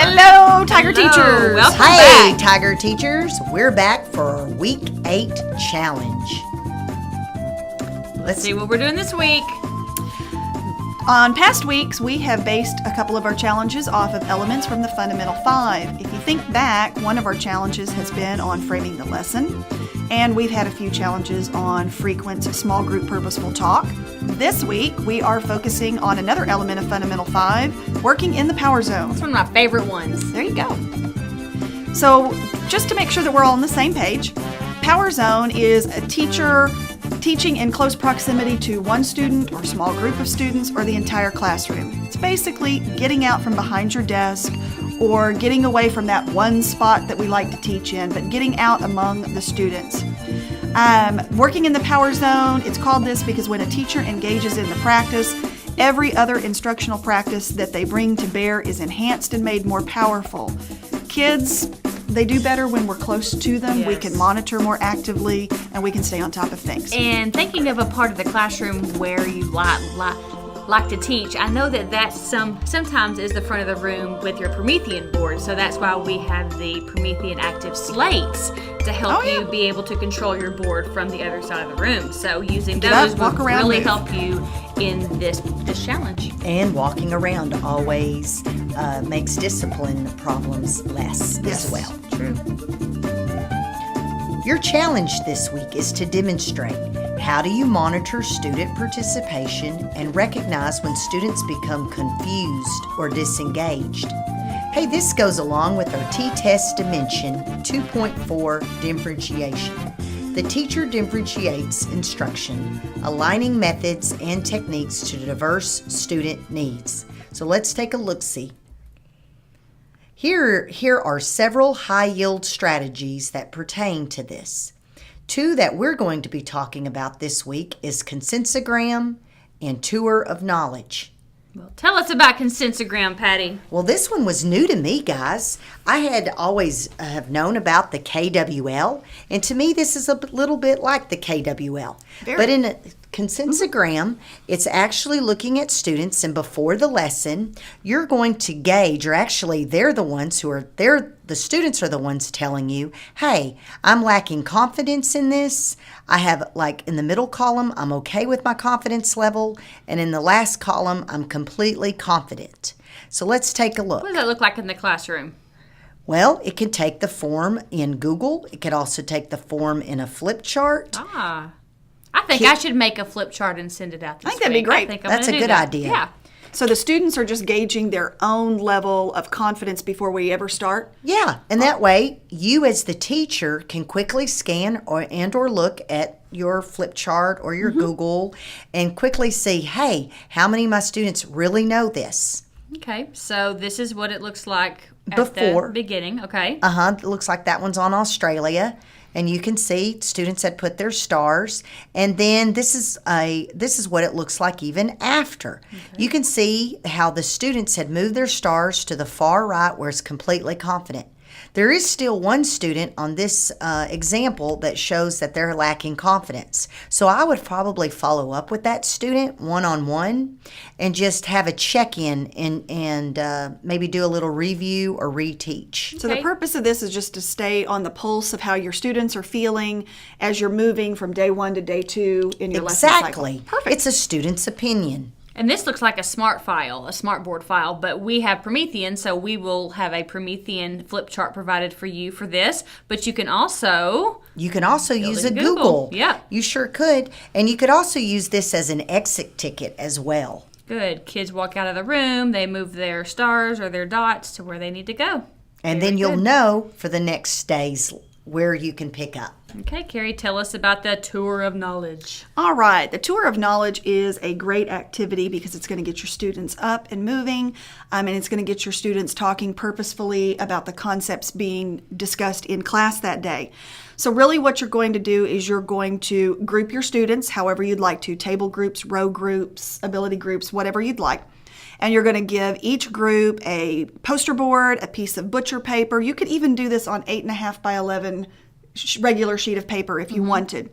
Hello, Tiger Hello. Teachers. Welcome Hey, back. Tiger Teachers. We're back for our Week 8 challenge. Let's see what we're doing this week. On past weeks, we have based a couple of our challenges off of elements from the Fundamental 5. If you think back, one of our challenges has been on framing the lesson, and we've had a few challenges on frequent small group purposeful talk. This week, we are focusing on another element of Fundamental 5, working in the power zone. It's one of my favorite ones. There you go. So, just to make sure that we're all on the same page, power zone is a teacher teaching in close proximity to one student or small group of students or the entire classroom. It's basically getting out from behind your desk or getting away from that one spot that we like to teach in, but getting out among the students. Working in the power zone, it's called this because when a teacher engages in the practice, every other instructional practice that they bring to bear is enhanced and made more powerful. Kids, they do better when we're close to them. Yes. We can monitor more actively, and we can stay on top of things. And thinking of a part of the classroom where you like to teach, I know that sometimes is the front of the room with your Promethean board. So that's why we have the Promethean active slates to help you be able to control your board from the other side of the room. So using Get up, those walk will around, really move. help you in this challenge. And walking around always makes discipline problems less Yes. as well. True. Your challenge this week is to demonstrate how do you monitor student participation and recognize when students become confused or disengaged. Hey, this goes along with our T-Test Dimension 2.4 differentiation. The teacher differentiates instruction, aligning methods and techniques to diverse student needs. So let's take a look-see. Here are several high-yield strategies that pertain to this. Two that we're going to be talking about this week is consensogram and tour of knowledge. Well, tell us about consensogram, Patty. Well, this one was new to me, guys. I had always have known about the KWL, and to me this is a little bit like the KWL. Very. But in a consensogram, it's actually looking at students, and before the lesson, you're going to gauge, or actually they're the students are the ones telling you, hey, I'm lacking confidence in this. I have, like, in the middle column, I'm okay with my confidence level, and in the last column, I'm completely confident. So let's take a look. What does that look like in the classroom? Well, it can take the form in Google. It could also take the form in a flip chart. I think I should make a flip chart and send it out this I think that'd be week. great. I think I'm That's gonna a do good that. idea. Yeah. So the students are just gauging their own level of confidence before we ever start. Yeah, and that way, you as the teacher can quickly scan or look at your flip chart or your Google and quickly see, hey, how many of my students really know this? Okay, so this is what it looks like at Before. the beginning. Okay. It looks like that one's on Australia. And you can see students had put their stars, and then this is what it looks like even after. Okay. You can see how the students had moved their stars to the far right where it's completely confident. There is still one student on this example that shows that they're lacking confidence. So I would probably follow up with that student one-on-one and just have a check-in and maybe do a little review or reteach. So the purpose of this is just to stay on the pulse of how your students are feeling as you're moving from day 1 to day 2 in your lesson cycle. Exactly. Perfect. It's a student's opinion. And this looks like a smartboard file, but we have Promethean, so we will have a Promethean flip chart provided for you for this. But you can also use a in Google. Google. Yeah. You sure could. And you could also use this as an exit ticket as well. Good. Kids walk out of the room, they move their stars or their dots to where they need to go. And then you'll know for the next days where you can pick up. Okay, Carrie, tell us about the tour of knowledge. All right, the tour of knowledge is a great activity because it's going to get your students up and moving, and it's going to get your students talking purposefully about the concepts being discussed in class that day. So really what you're going to do is you're going to group your students however you'd like to, table groups, row groups, ability groups, whatever you'd like. And you're going to give each group a poster board, a piece of butcher paper. You could even do this on 8.5 by 11 regular sheet of paper if you wanted.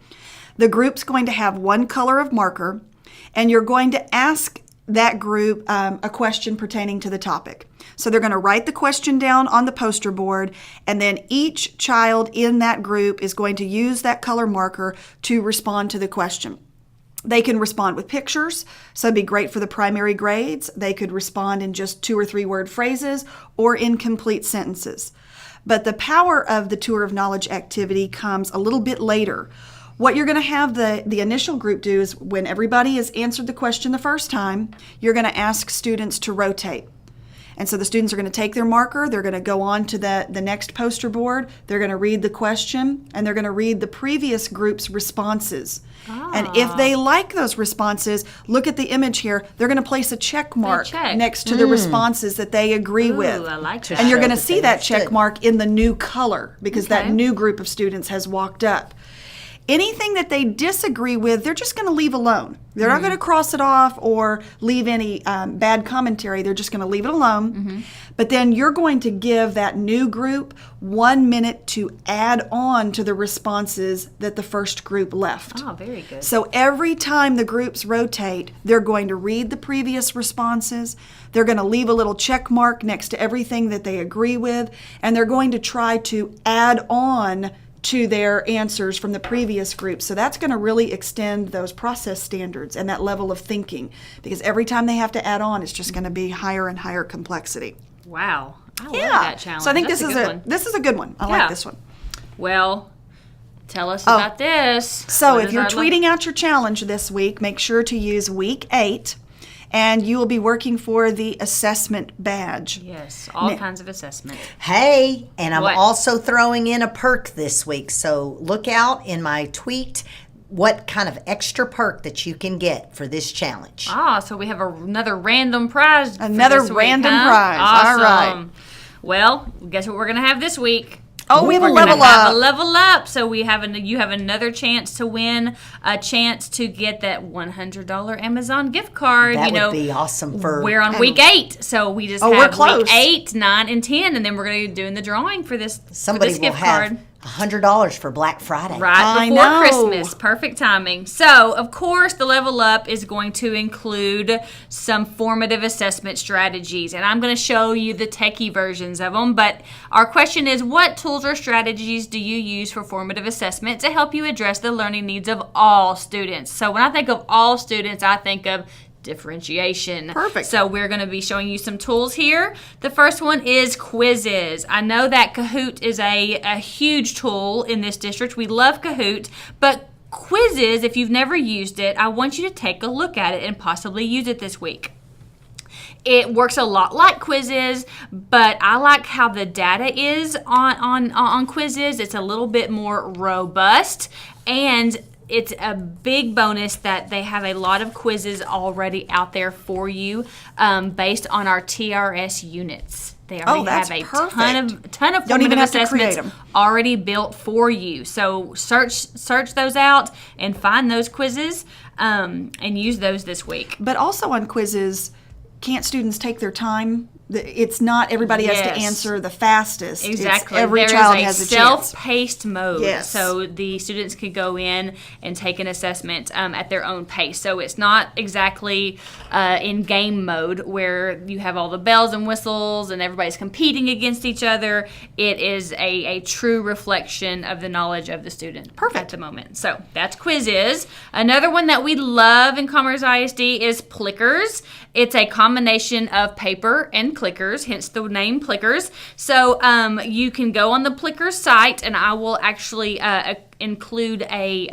The group's going to have one color of marker, and you're going to ask that group a question pertaining to the topic. So they're going to write the question down on the poster board, and then each child in that group is going to use that color marker to respond to the question. They can respond with pictures, so it'd be great for the primary grades. They could respond in just 2 or 3 word phrases or incomplete sentences. But the power of the Tour of Knowledge activity comes a little bit later. What you're going to have the initial group do is when everybody has answered the question the first time, you're going to ask students to rotate. And so the students are going to take their marker, they're going to go on to the next poster board, they're going to read the question, and they're going to read the previous group's responses. And if they like those responses, look at the image here, they're going to place a check mark next to the responses that they agree with. I like that. And you're going to that see they that check understood. mark in the new color because that new group of students has walked up. Anything that they disagree with, they're just going to leave alone. They're not going to cross it off or leave any bad commentary. They're just going to leave it alone. But then you're going to give that new group 1 minute to add on to the responses that the first group left. Oh, very good. So every time the groups rotate, they're going to read the previous responses. They're going to leave a little check mark next to everything that they agree with. And they're going to try to add on to their answers from the previous group. So that's going to really extend those process standards and that level of thinking, because every time they have to add on, it's just going to be higher and higher complexity. Wow. I love that challenge. So I think That's this is good one. this is a good one. I like this one. Well, tell us about this. So What if is you're our tweeting out your challenge this week, make sure to use week 8, and you will be working for the assessment badge. Yes, all kinds of assessment. Hey, and I'm What? also throwing in a perk this week. So look out in my tweet what kind of extra perk that you can get for this challenge. Ah, so we have another random prize. for Another this week, random huh? prize. Awesome. All right. Well, guess what we're gonna have this week? Oh, we have a We're gonna level have a up. level up. So you have another chance to win a chance to get that $100 Amazon gift card. That you know, would be awesome for we're on week 8, so we just Oh, we're have close. week 8, 9, and 10, and then we're gonna be doing the drawing for this somebody for this will gift have card. $100 for Black Friday. Right I before know. Christmas. Perfect timing. So, of course, the level up is going to include some formative assessment strategies. And I'm going to show you the techie versions of them. But our question is, what tools or strategies do you use for formative assessment to help you address the learning needs of all students? So, when I think of all students, I think of differentiation. Perfect. So we're going to be showing you some tools here. The first one is quizzes. I know that Kahoot is a huge tool in this district. We love Kahoot, but quizzes, if you've never used it, I want you to take a look at it and possibly use it this week. It works a lot like quizzes, but I like how the data is on quizzes. It's a little bit more robust, and it's a big bonus that they have a lot of quizzes already out there for you based on our TRS units. They already that's have a perfect. ton of Don't even formative have to create assessments 'em. already built for you. So search those out and find those quizzes and use those this week. But also on quizzes, can't students take their time? It's not everybody has to Yes. answer the fastest. It's Exactly. every There child is has a chance. self-paced mode. Yes. So the students could go in and take an assessment at their own pace. So it's not exactly in game mode where you have all the bells and whistles and everybody's competing against each other. It is a true reflection of the knowledge of the student at the moment. So that's quizzes. Another one that we love in Commerce ISD is Plickers. It's a combination of paper and clickers, hence the name Plickers. So you can go on the Plickers site, and I will actually include a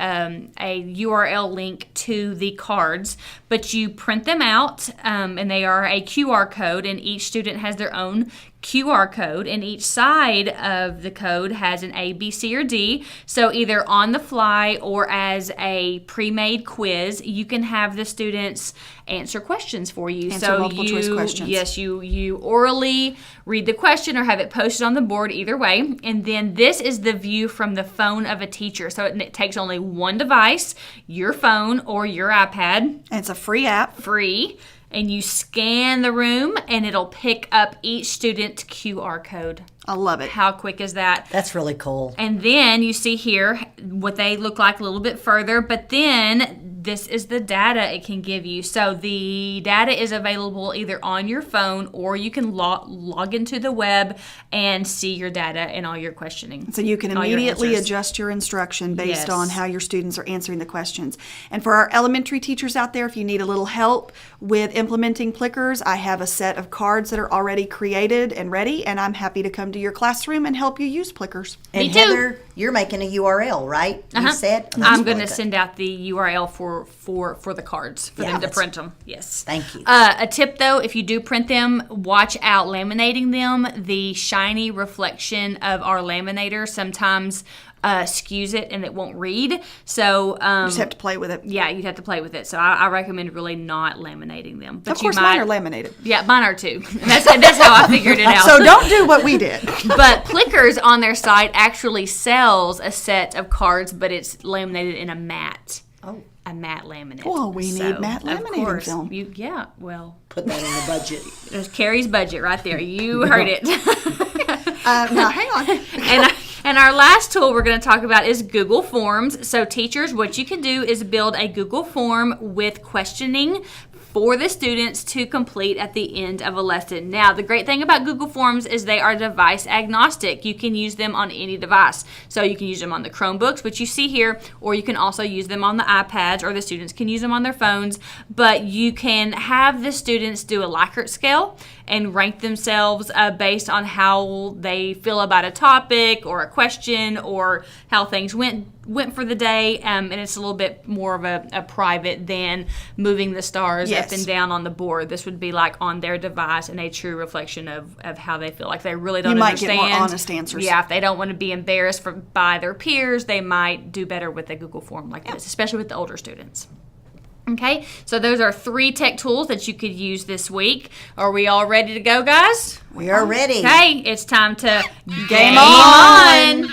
URL link to the cards, but you print them out, and they are a QR code, and each student has their own QR code, and each side of the code has an A, B, C, or D. So either on the fly or as a pre-made quiz, you can have the students answer questions for you. Answer multiple choice questions. Yes, you orally read the question or have it posted on the board, either way. And then this is the view from the phone of a teacher. So it takes only one device, your phone or your iPad. And it's a free app. Free. and you scan the room, and it'll pick up each student's QR code. I love it. How quick is that? That's really cool. And then you see here what they look like a little bit further, but then this is the data it can give you. So the data is available either on your phone, or you can log into the web and see your data and all your questioning. So you can all your immediately answers. adjust your instruction based Yes. on how your students are answering the questions. And for our elementary teachers out there, if you need a little help with implementing Plickers, I have a set of cards that are already created and ready, and I'm happy to come to your classroom and help you use Plickers. And Me too. Heather, you're making a URL, right? You said? Oh, that's I'm going really to good. send out the URL for the cards for Yeah, them to that's- print them. Yes. Thank you. A tip though, if you do print them, watch out laminating them. The shiny reflection of our laminator sometimes skews it and it won't read. So You just have to play with it. yeah, you'd have to play with it. So I recommend really not laminating them. But Of course, you might, mine are laminated. Yeah, mine are too. That's how I figured it out. So don't do what we did. But Plickers on their site actually sells a set of cards, but it's laminated in a matte. Oh. A matte laminate. Oh, we need matte of laminating course, film. Well, Put that in the budget. there's Carrie's budget right there. You heard it. Now, hang on. And our last tool we're going to talk about is Google Forms. So teachers, what you can do is build a Google form with questioning for the students to complete at the end of a lesson. Now, the great thing about Google Forms is they are device agnostic. You can use them on any device. So you can use them on the Chromebooks, which you see here, or you can also use them on the iPads, or the students can use them on their phones. But you can have the students do a Likert scale and rank themselves based on how they feel about a topic or a question or how things went for the day, and it's a little bit more of a private than moving the stars Yes. up and down on the board. This would be like on their device and a true reflection of how they feel. Like they really don't You might understand. get more honest answers. Yeah, if they don't want to be embarrassed by their peers, they might do better with a Google form like this, especially with the older students. Okay, so those are 3 tech tools that you could use this week. Are we all ready to go, guys? We are ready. Okay, it's time to Game on!